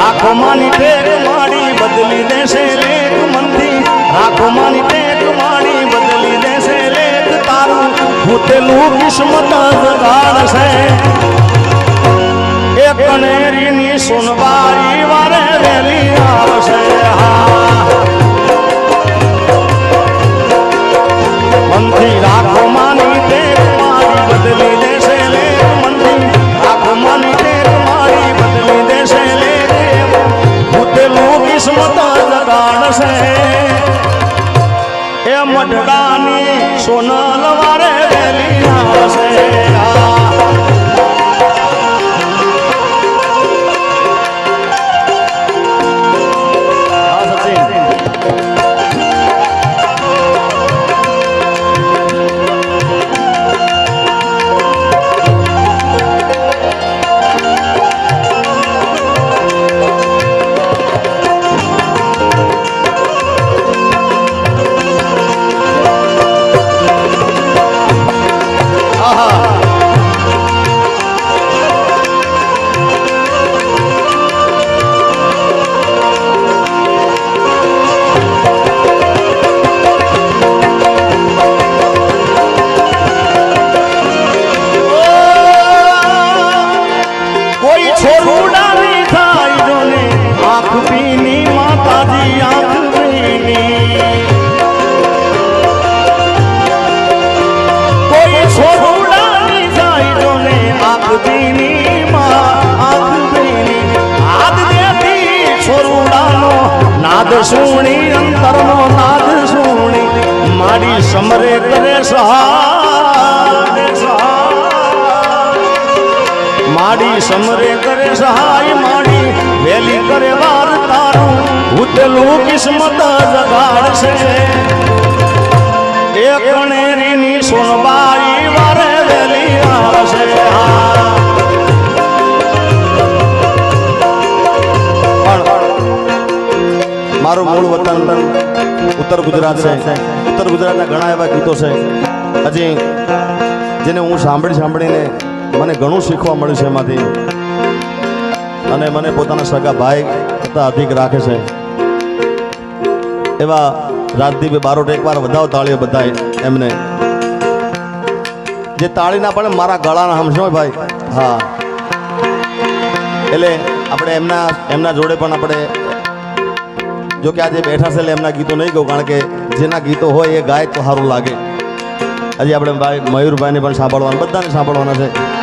રાખો માની ટેક માડી બદલી દેશે લેખ મનથી રાખો માની ટેક માડી બદલી દેશે લેખ તારું ભૂતેલું કિસ્મત જગાડશે એ કનેરીની સોનબાઈ વારે વેલી આવશે મનથી રાખો માની ટેક માડી બદલી દેશે લેખ મનથી રાખો માની ટેક માડી બદલી દેશે લેખ ભૂતેલું કિસ્મત જગાડશે એ મઢડાની સોનલ વારે વેલી આવશે નાદ સુણી અંતરનો નાદ સુણી મારી સમરે કરે સહાય મારી સમરે કરે સહાય મારી વેલી કરે વાર તારું ભૂતેલું કિસ્મત જગાડશે એ કણેરીની સોનબાઈ વારે વેલી આવશે મારું મૂળ વતન ઉત્તર ગુજરાત છે ઉત્તર ગુજરાતના ઘણા એવા ગીતો છે હજી જેને હું સાંભળીને મને ઘણું શીખવા મળ્યું છે એમાંથી અને મને પોતાના સગા ભાઈ કરતાં અધિક રાખે છે એવા રાજદીપે બારોટ એકવાર વધાવો તાળીઓ બધાય એમને જે તાળી ના પડે મારા ગળાના હમશો ભાઈ હા એટલે આપણે એમના જોડે પણ આપણે જો કે આજે બેઠા છે એટલે એમના ગીતો નહીં કહું કારણ કે જેના ગીતો હોય એ ગાય તો સારું લાગે હજી આપણે ભાઈ મયુરભાઈને પણ સાંભળવાના બધાને સાંભળવાના છે